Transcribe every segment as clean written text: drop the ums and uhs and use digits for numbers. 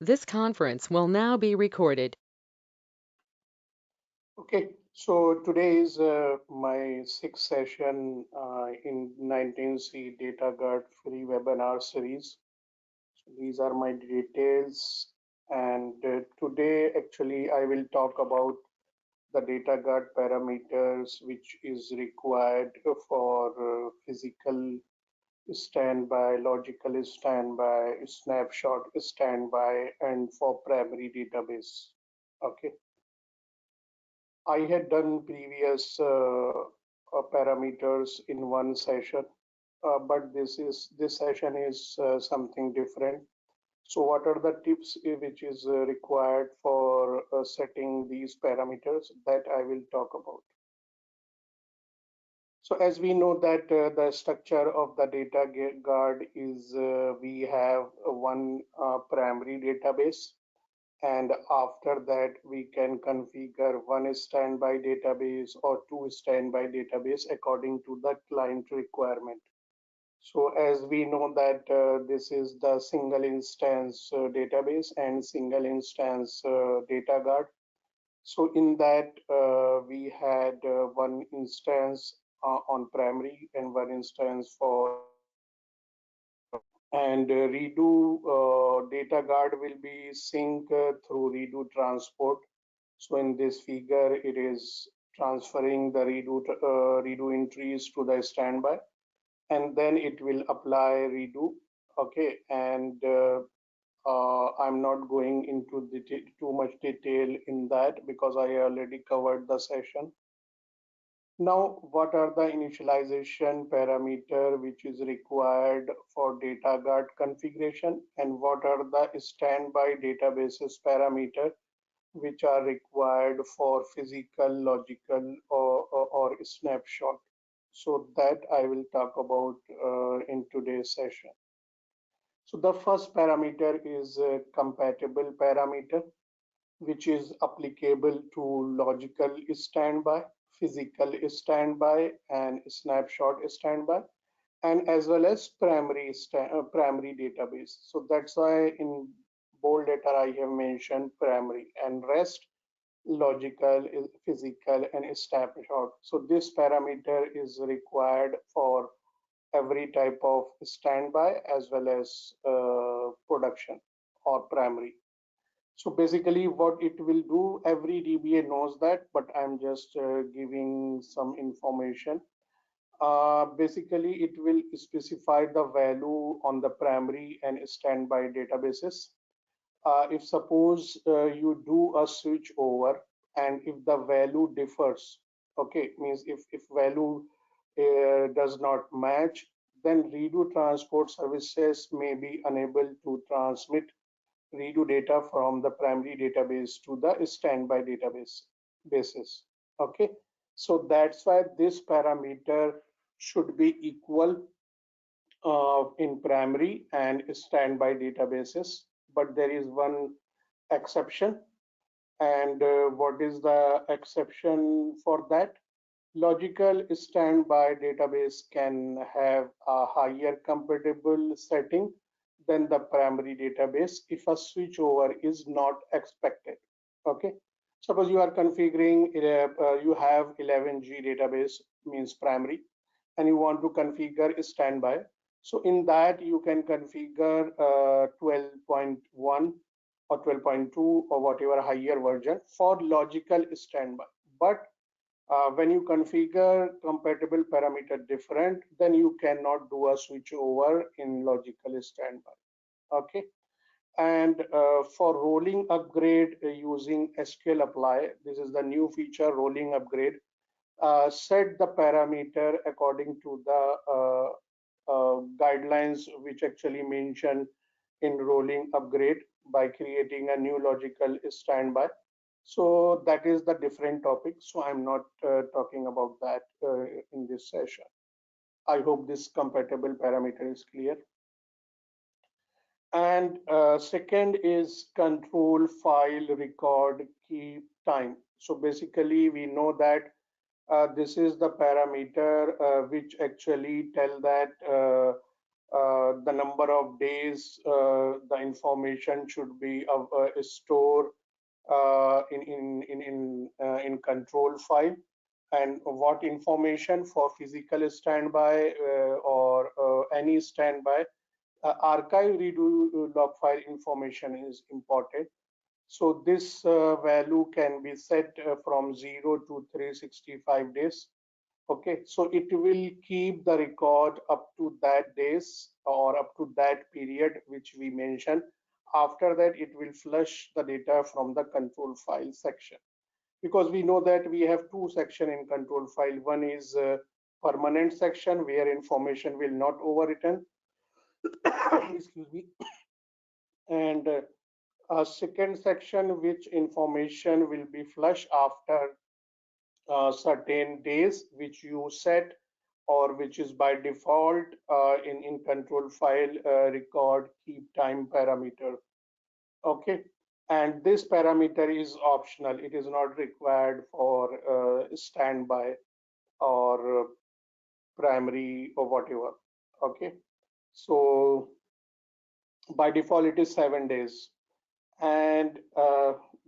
This conference will now be recorded. Okay, so today is my sixth session in 19C Data Guard free webinar series. So these are my details, and today actually I will talk about the data guard parameters which is required for physical standby, logical standby, snapshot standby, and for primary database. Okay. I had done previous parameters in one session, but this session is something different. So, what are the tips which is required for setting these parameters that I will talk about? So, as we know that the structure of the data guard is we have one primary database, and after that we can configure one standby database or two standby database according to the client requirement. So as we know that this is the single instance database and single instance data guard. So in that we had one instance on primary and one instance for and redo data guard will be sync through redo transport. So in this figure, it is transferring the redo entries to the standby, and then it will apply redo. Okay, and I'm not going into too much detail in that because I already covered the session. Now, what are the initialization parameter which is required for data guard configuration, and what are the standby databases parameter which are required for physical, logical, or snapshot? So that I will talk about in today's session. So the first parameter is compatible parameter, which is applicable to logical standby, physical standby, and snapshot standby, and as well as primary database. So that's why in bold letter I have mentioned primary, and rest logical, physical, and snapshot. So this parameter is required for every type of standby as well as production or primary. So basically what it will do, every DBA knows that, but I'm just giving some information. Basically, it will specify the value on the primary and standby databases. If suppose you do a switch over and if the value differs, okay, means if value does not match, then redo transport services may be unable to transmit redo data from the primary database to the standby database basis. Okay, so that's why this parameter should be equal in primary and standby databases, but there is one exception. And what is the exception for that? Logical standby database can have a higher compatible setting than the primary database if a switchover is not expected. Okay. Suppose you are configuring, you have 11G database, means primary, and you want to configure standby. So in that you can configure 12.1 or 12.2 or whatever higher version for logical standby. But when you configure compatible parameter different, then you cannot do a switch over in logical standby. Okay. And for rolling upgrade using SQL apply, this is the new feature, rolling upgrade. Set the parameter according to the guidelines which actually mention in rolling upgrade by creating a new logical standby. So that is the different topic. So I'm not talking about that in this session. I hope this compatible parameter is clear. And second is control file record keep time. So basically we know that this is the parameter which actually tell that the number of days the information should be stored in control file, and what information for physical standby or any standby. Archive redo log file information is important. So this value can be set from 0 to 365 days. Okay, so it will keep the record up to that days or up to that period which we mentioned. After that, it will flush the data from the control file section, because we know that we have two sections in control file. One is permanent section where information will not overwritten. Excuse me. And a second section which information will be flushed after certain days which you set, or which is by default in control file record keep time parameter. Okay, and this parameter is optional, it is not required for standby or primary or whatever. Okay, so by default it is 7 days. And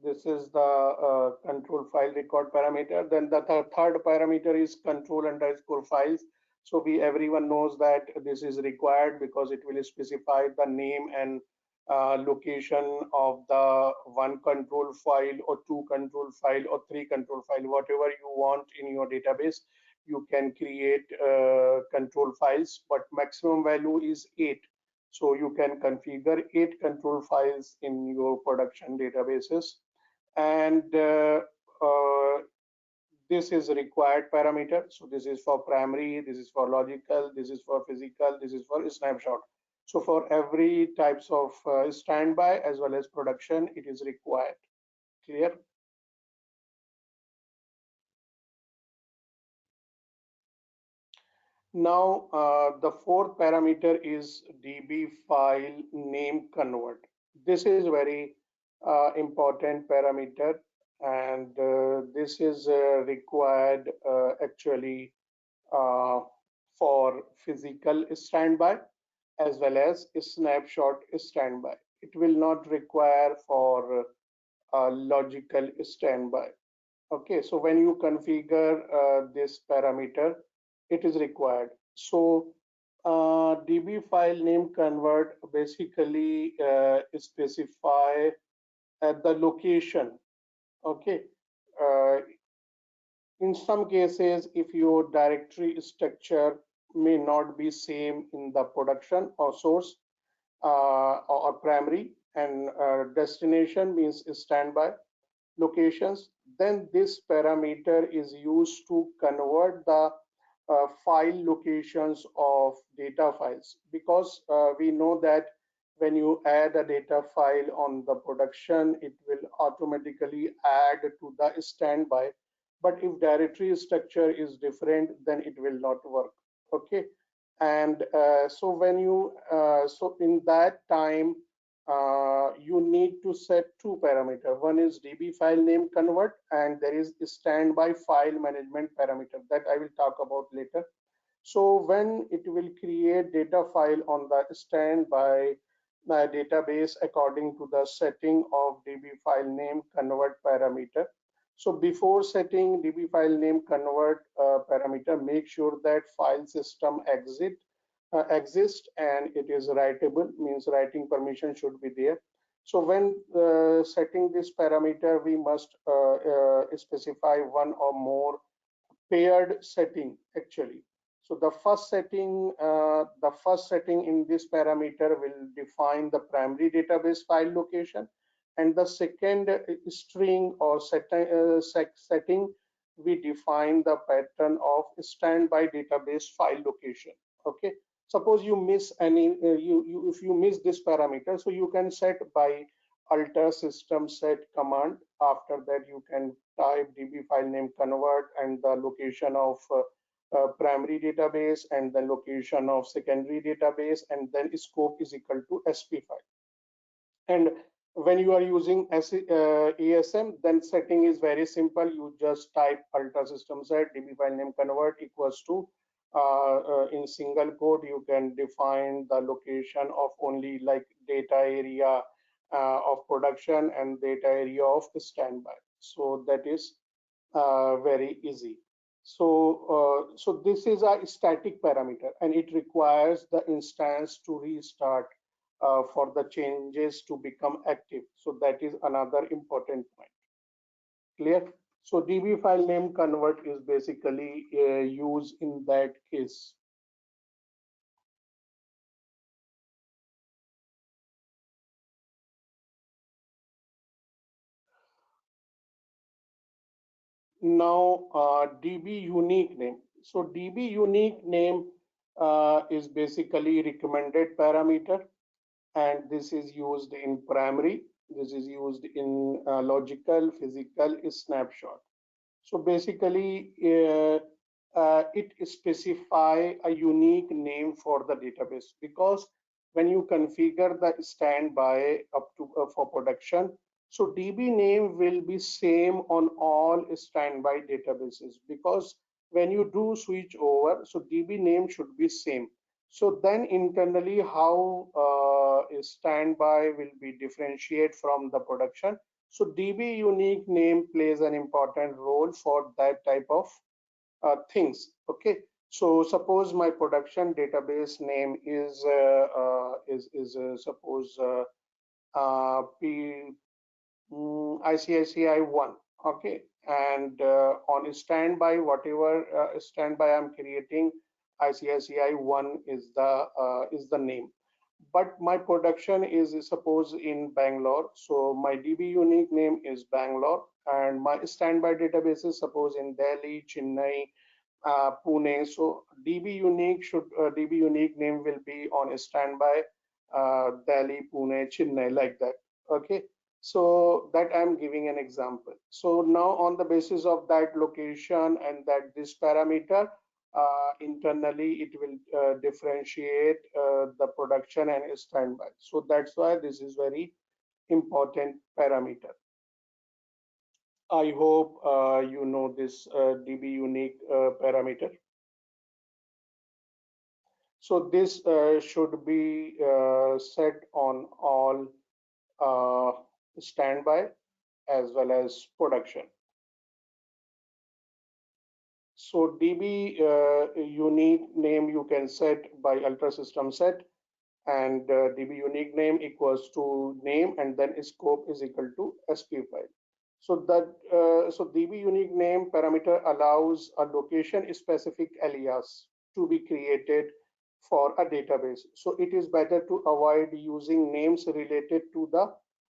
this is the control file record parameter. Then the third parameter is control underscore files. So we everyone knows that this is required because it will specify the name and location of the one control file or two control file or three control file, whatever you want in your database. You can create control files, but maximum value is 8. So you can configure 8 control files in your production databases. And this is a required parameter. So this is for primary, this is for logical, this is for physical, this is for snapshot. So for every types of standby as well as production, it is required. Clear? Now, the fourth parameter is DB file name convert. This is very important parameter, and this is required actually uh, for physical standby as well as snapshot standby. It will not require for logical standby. Okay, so when you configure this parameter, it is required. So DB file name convert basically specify the location. Okay, uh, in some cases, if your directory structure may not be same in the production or source or primary, and destination means standby locations, then this parameter is used to convert the file locations of data files, because we know that when you add a data file on the production, it will automatically add to the standby. But if directory structure is different, then it will not work. Okay, and so when you so in that time you need to set two parameter. One is DB file name convert, and there is standby file management parameter that I will talk about later. So when it will create data file on the standby database according to the setting of DB file name convert parameter. So before setting DB file name convert parameter, make sure that file system exist and it is writable, means writing permission should be there. So when setting this parameter, we must specify one or more paired setting actually. So the first setting in this parameter will define the primary database file location, and the second string or setting we define the pattern of standby database file location. Okay. Suppose you miss any if you miss this parameter, so you can set by alter system set command. After that, you can type DB file name convert and the location of primary database and the location of secondary database, and then scope is equal to SP file. And when you are using ASM, then setting is very simple. You just type alter system set DB file name convert equals to in single quote, you can define the location of only like data area of production and data area of standby. So that is very easy. So this is a static parameter and it requires the instance to restart for the changes to become active. So that is another important point. Clear? So DB file name convert is basically used in that case. Now, DB unique name. So DB unique name is basically recommended parameter, and this is used in primary. This is used in logical, physical snapshot. So basically, it specify a unique name for the database because when you configure the standby up to for production, so DB name will be same on all standby databases because when you do switch over, so DB name should be same. So then internally, how standby will be differentiate from the production, so DB unique name plays an important role for that type of things. Okay. So suppose my production database name is suppose P ICICI one. Okay. And on standby, whatever standby I'm creating, ICICI one is the name, but my production is suppose in Bangalore. So my DB unique name is Bangalore, and my standby database is suppose in Delhi, Chennai, Pune. So DB unique name will be on standby, Delhi, Pune, Chennai, like that. Okay. So that I'm giving an example. So now on the basis of that location and that this parameter, internally it will differentiate the production and standby. So that's why this is very important parameter. I hope you know this DB unique parameter. So this should be set on all standby as well as production. So DB unique name you can set by ultra system set, and DB unique name equals to name and then scope is equal to SP file. So that DB unique name parameter allows a location specific alias to be created for a database. So it is better to avoid using names related to the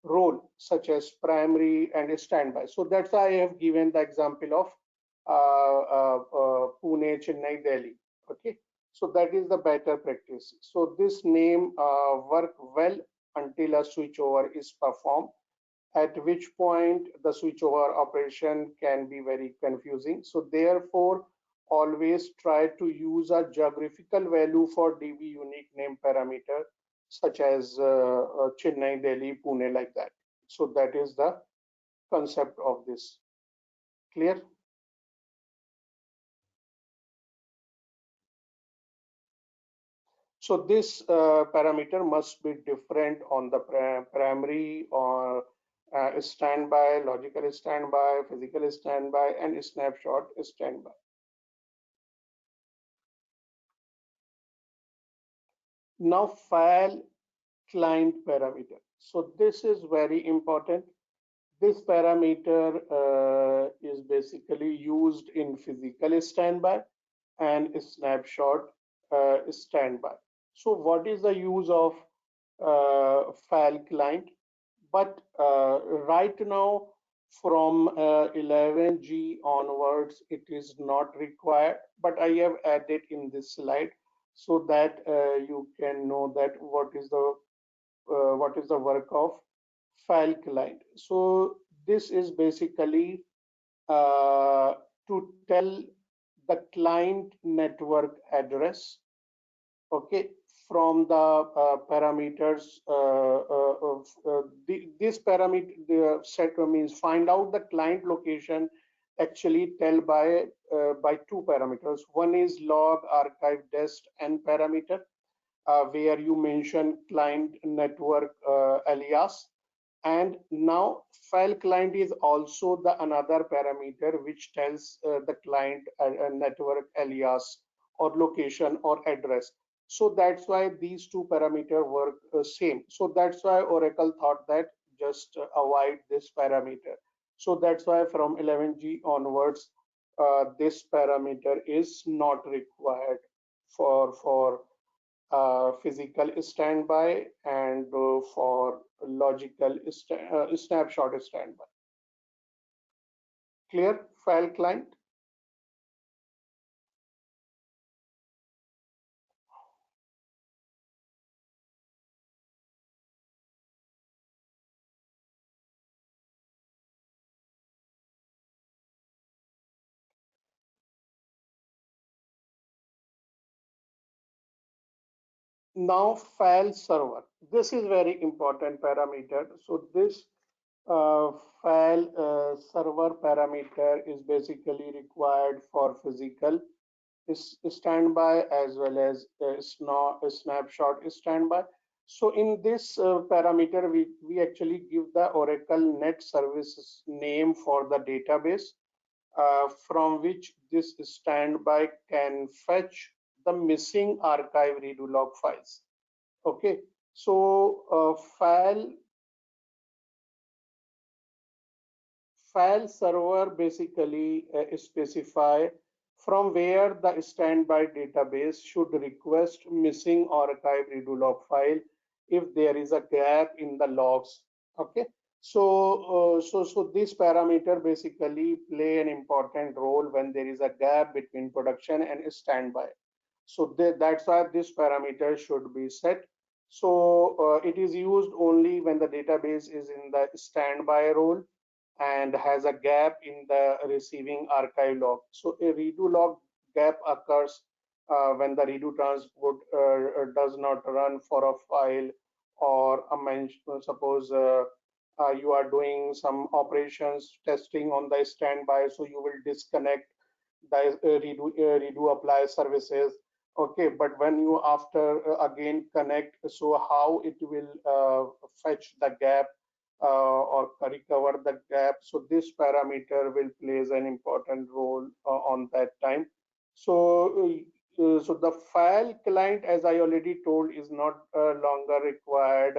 role such as primary and standby. So that's why I have given the example of Pune, Chennai, Delhi. Okay. So that is the better practice. So this name work well until a switchover is performed, at which point the switchover operation can be very confusing. So therefore, always try to use a geographical value for DB unique name parameter, such as Chennai, Delhi, Pune, like that. So that is the concept of this. Clear? So this parameter must be different on the primary or standby, logical standby, physical standby, and snapshot standby. Now file client parameter. So this is very important. This parameter is basically used in physical standby and snapshot standby. So what is the use of file client? But right now, from 11G onwards, it is not required. But I have added in this slide so that you can know that what is the work of file client. So this is basically to tell the client network address, okay, from the parameters of this parameter the set means find out the client location actually tell by two parameters. One is log archive dest n parameter, where you mention client network alias, and now file client is also the another parameter which tells the client network alias or location or address. So that's why these two parameter work same. So that's why Oracle thought that just avoid this parameter. So that's why from 11G onwards, this parameter is not required for physical standby and for logical snapshot standby. Clear, file client? Now file server. This is very important parameter. So this uh, file server parameter is basically required for physical standby as well as snapshot standby. So in this parameter, we actually give the Oracle Net Services name for the database from which this standby can fetch the missing archive redo log files. Okay, so file server basically specify from where the standby database should request missing archive redo log file if there is a gap in the logs. Okay, so this parameter basically play an important role when there is a gap between production and standby. So that's why this parameter should be set. So it is used only when the database is in the standby role and has a gap in the receiving archive log. So a redo log gap occurs when the redo transport does not run for a file or a mention. Suppose you are doing some operations testing on the standby, so you will disconnect the redo apply services. Okay, but when you after again connect, so how it will fetch the gap or recover the gap. So this parameter will plays an important role on that time. So the file client, as I already told, is not longer required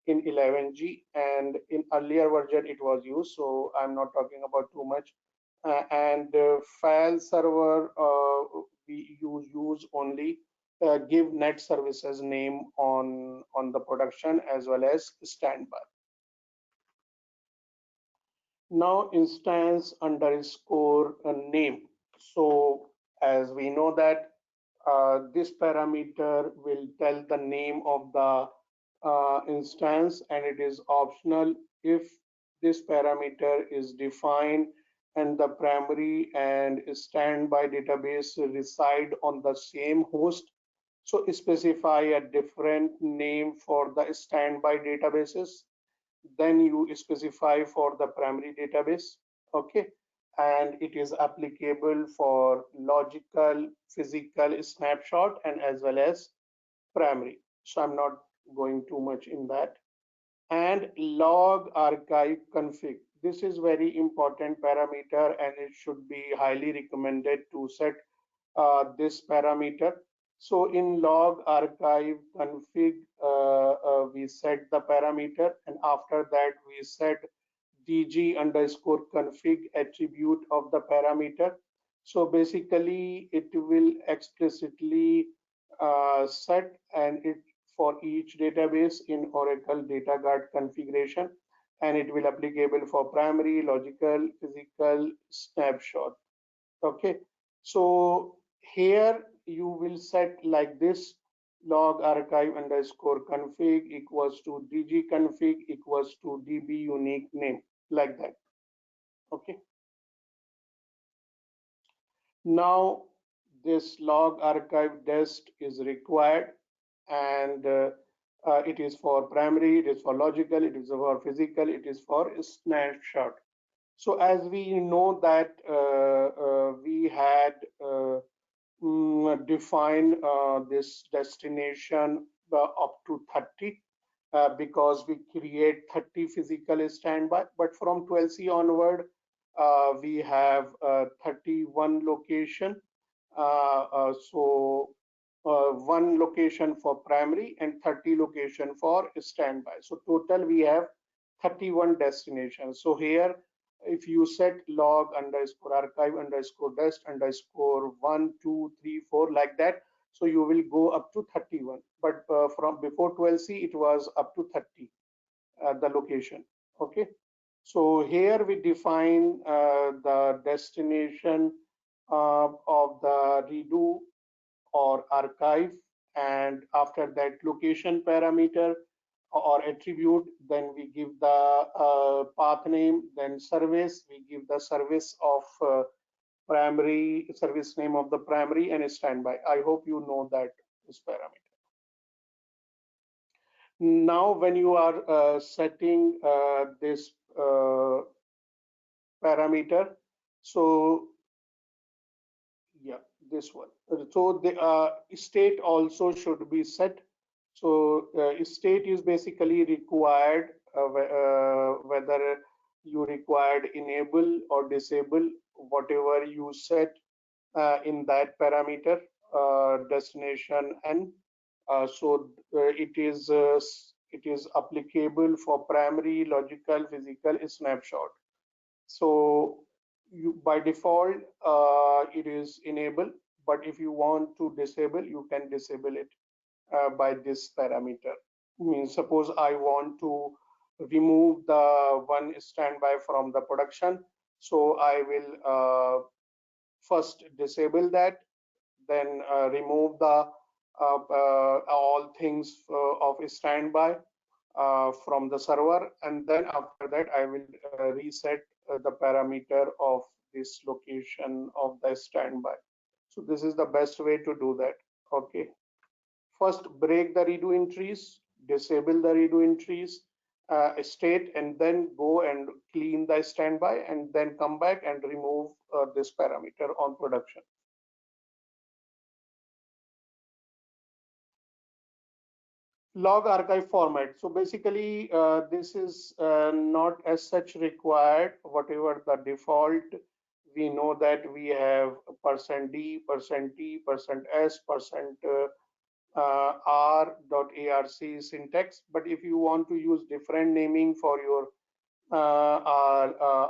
in 11G, and in earlier version it was used. So I'm not talking about too much. And file server we use only give net services name on the production as well as standby. Now instance underscore name. So as we know that this parameter will tell the name of the instance, and it is optional if this parameter is defined and the primary and standby database reside on the same host. So specify a different name for the standby databases, then you specify for the primary database. Okay, and it is applicable for logical physical snapshot and as well as primary. So I'm not going too much in that. And log archive config, this is very important parameter and it should be highly recommended to set this parameter. So in log archive config, we set the parameter, and after that we set dg underscore config attribute of the parameter. So basically it will explicitly set and it for each database in Oracle Data Guard configuration, and it will applicable for primary, logical, physical, snapshot. Okay, so here you will set like this: log archive underscore config equals to dg config equals to db unique name, like that. Okay, now this log archive dest is required, and it is for primary, it is for logical, it is for physical, it is for snapshot. So as we know that we had define this destination up to 30 because we create 30 physical standby. But from 12C onward, we have 31 location. One location for primary and 30 location for standby. So total we have 31 destinations. So here, if you set log underscore archive underscore dest underscore 1, 2, 3, 4 like that, so you will go up to 31. But from before 12C, it was up to 30, the location. Okay. So here we define the destination of the redo or archive, and after that location parameter or attribute, then we give the path name, then service, we give the service of primary, service name of the primary, and standby. I hope you know that this parameter. Now when you are setting this parameter, so yeah, this one. So the state also should be set. So state is basically required whether you required enable or disable whatever you set in that parameter destination and it is applicable for primary, logical, physical snapshot. So by default, it is enable, but if you want to disable, you can disable it by this parameter. Means suppose I want to remove the one standby from the production. So I will first disable that, then remove the all things of standby from the server, and then after that I will reset the parameter of this location of the standby. So this is the best way to do that. Okay, first break the redo entries, disable the redo entries state, and then go and clean the standby, and then come back and remove this parameter on production. Log archive format. So basically, this is not as such required. Whatever the default, we know that we have %d, %t, %s, %r dot arc syntax. But if you want to use different naming for your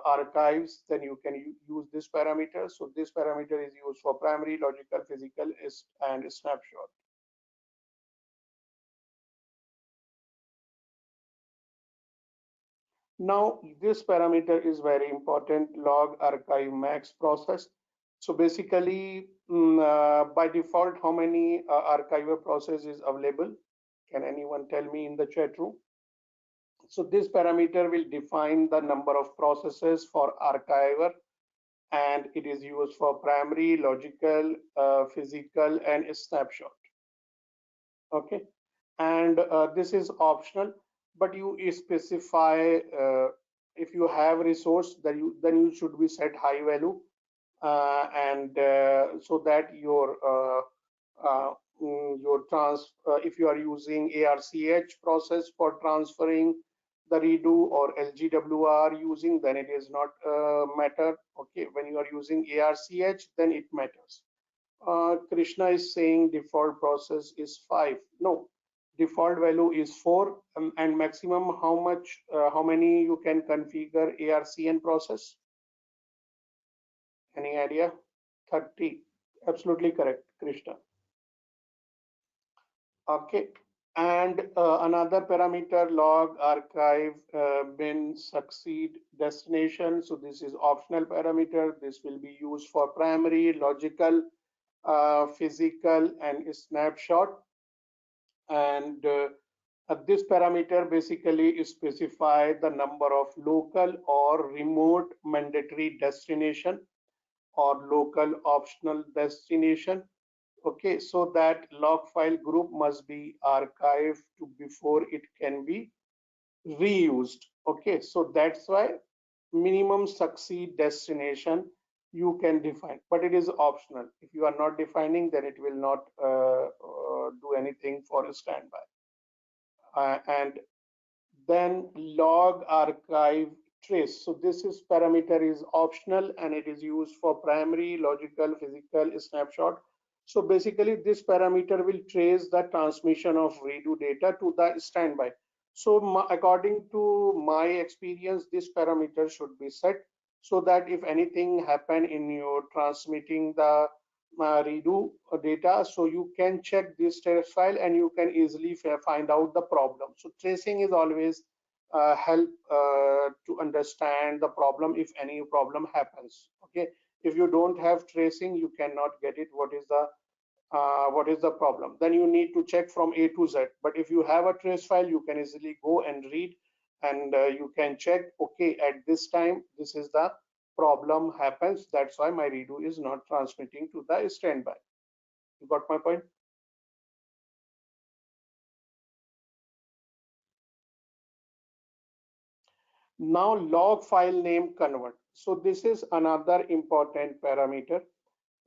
archives, then you can use this parameter. So this parameter is used for primary, logical, physical, and snapshot. Now, this parameter is very important, log archive max process. So basically, by default, how many archiver process is available? Can anyone tell me in the chat room? So this parameter will define the number of processes for archiver, and it is used for primary, logical, physical, and snapshot. Okay, and this is optional, but you specify if you have resource, then you should be set high value, and so that if you are using ARCH process for transferring the redo or LGWR using, then it is not matter. Okay, when you are using ARCH, then it matters. Krishna is saying default process is 5. No, default value is 4, and maximum how many you can configure ARCN process? Any idea? 30. Absolutely correct, Krishna. Okay, and another parameter log archive bin succeed destination. So this is optional parameter. This will be used for primary, logical, physical, and snapshot. And this parameter basically specify the number of local or remote mandatory destination or local optional destination. Okay, so that log file group must be archived before it can be reused. Okay, so that's why minimum succeed destination you can define, but it is optional. If you are not defining, then it will not do anything for a standby. And then log archive trace. So this is parameter is optional and it is used for primary, logical, physical snapshot. So basically this parameter will trace the transmission of redo data to the standby. So according to my experience, this parameter should be set so that if anything happen in your transmitting the redo data, so you can check this trace file and you can easily find out the problem. So tracing is always help to understand the problem if any problem happens. Okay, if you don't have tracing, you cannot get it. What is the problem? Then you need to check from A to Z. But if you have a trace file, you can easily go and read, and you can check. Okay, at this time, this is the problem happens. That's why my redo is not transmitting to the standby. You got my point? Now log file name convert. So this is another important parameter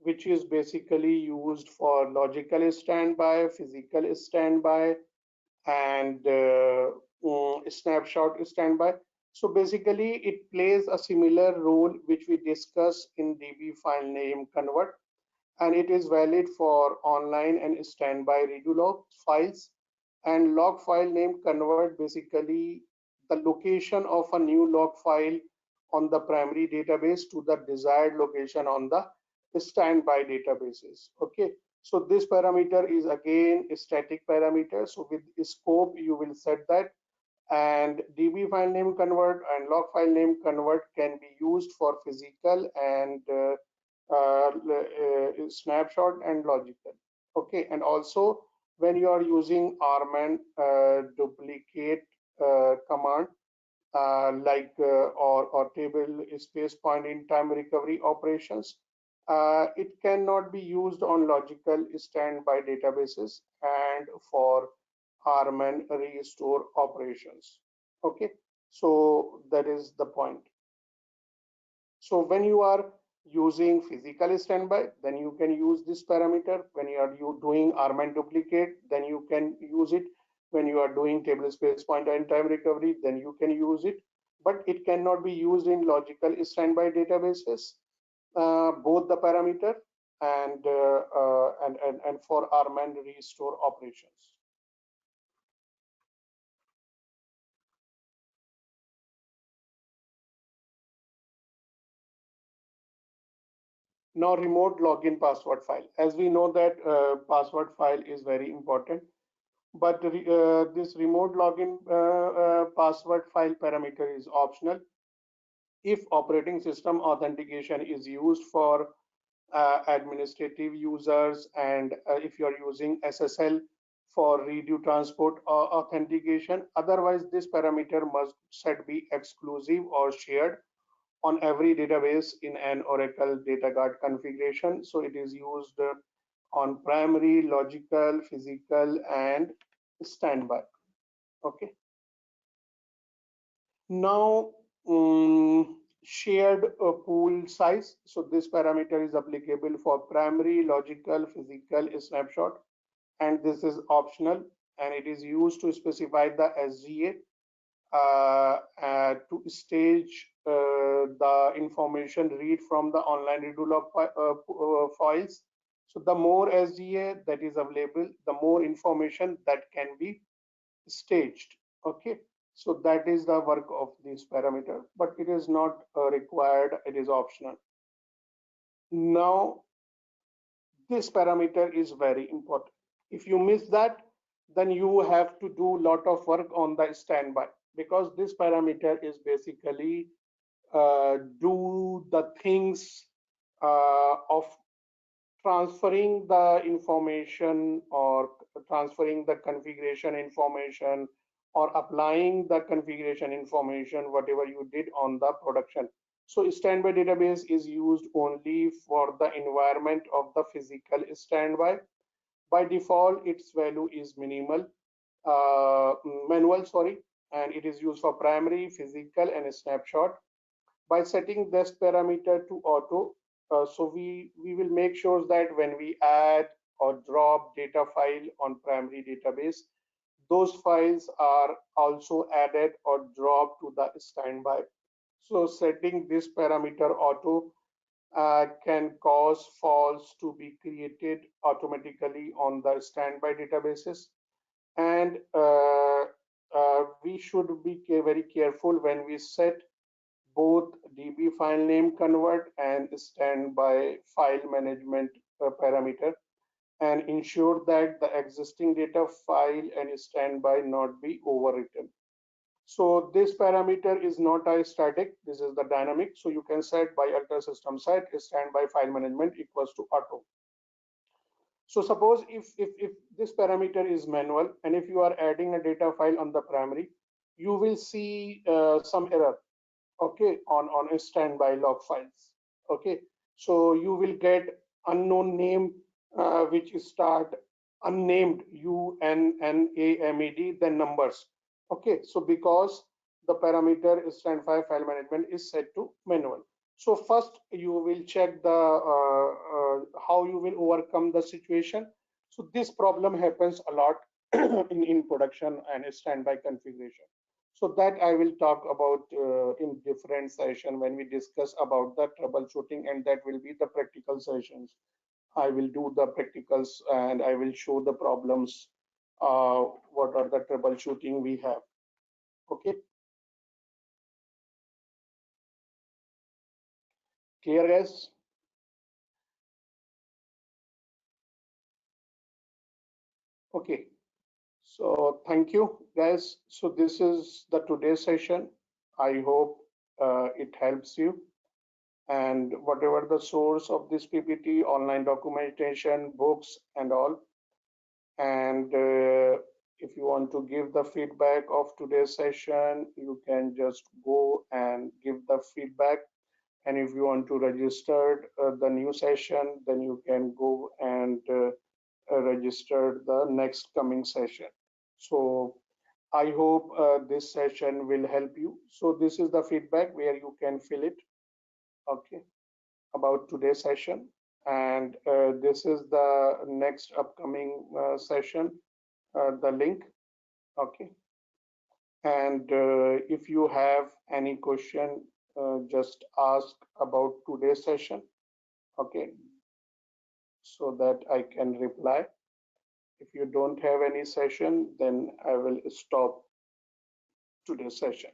which is basically used for logical standby, physical standby, and snapshot standby. So basically it plays a similar role which we discussed in DB file name convert, and it is valid for online and standby redo log files. And log file name convert basically the location of a new log file on the primary database to the desired location on the standby databases. Okay, so this parameter is again a static parameter. So with scope you will set that, and db file name convert and log file name convert can be used for physical and snapshot and logical. Okay, and also when you are using Arman duplicate command or table space point in time recovery operations, it cannot be used on logical standby databases and for Arman restore operations. Okay, so that is the point. So when you are using physical standby, then you can use this parameter. When you doing Arman duplicate, then you can use it. When you are doing table space pointer and time recovery, then you can use it. But it cannot be used in logical standby databases, both the parameter and for Arman restore operations. Now remote login password file. As we know that password file is very important, but this remote login password file parameter is optional if operating system authentication is used for administrative users, and if you are using SSL for redo transport authentication. Otherwise this parameter must set be exclusive or shared on every database in an Oracle data guard configuration. So it is used on primary, logical, physical, and standby. Okay. Now, shared pool size. So this parameter is applicable for primary, logical, physical snapshot, and this is optional, and it is used to specify the SGA to stage the information read from the online redo log files. So the more SGA that is available, the more information that can be staged. Okay, so that is the work of this parameter, but it is not required, it is optional. Now this parameter is very important. If you miss that, then you have to do a lot of work on the standby, because this parameter is basically do the things of transferring the information or transferring the configuration information or applying the configuration information whatever you did on the production. So standby database is used only for the environment of the physical standby. By default its value is manual, sorry, and it is used for primary, physical, and snapshot. by setting this parameter to auto. So we will make sure that when we add or drop data file on primary database, those files are also added or dropped to the standby. So setting this parameter auto can cause faults to be created automatically on the standby databases. And we should be very careful when we set both DB file name convert and standby file management parameter, and ensure that the existing data file and standby not be overwritten. So this parameter is not a static, this is the dynamic. So you can set by alter system set standby file management equals to auto. So suppose if this parameter is manual and if you are adding a data file on the primary, you will see some error, okay, on a standby log files. Okay, so you will get unknown name which start unnamed UNNAMED, then numbers. Okay, so because the parameter standby file management is set to manual. So first you will check the how you will overcome the situation. So this problem happens a lot in production and standby configuration. So that I will talk about in different session when we discuss about the troubleshooting, and that will be the practical sessions. I will do the practicals and I will show the problems, what are the troubleshooting we have. Okay, clear guys? Okay, so thank you guys. So this is the today's session. I hope it helps you. And whatever the source of this PPT, online documentation, books, and all. And if you want to give the feedback of today's session, you can just go and give the feedback. And if you want to register the new session, then you can go and register the next coming session. So I hope this session will help you. So this is the feedback where you can fill it. Okay, about today's session. And this is the next upcoming session, the link. Okay, and if you have any question, just ask about today's session. Okay, so that I can reply. If you don't have any session, then I will stop today's session.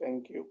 Thank you.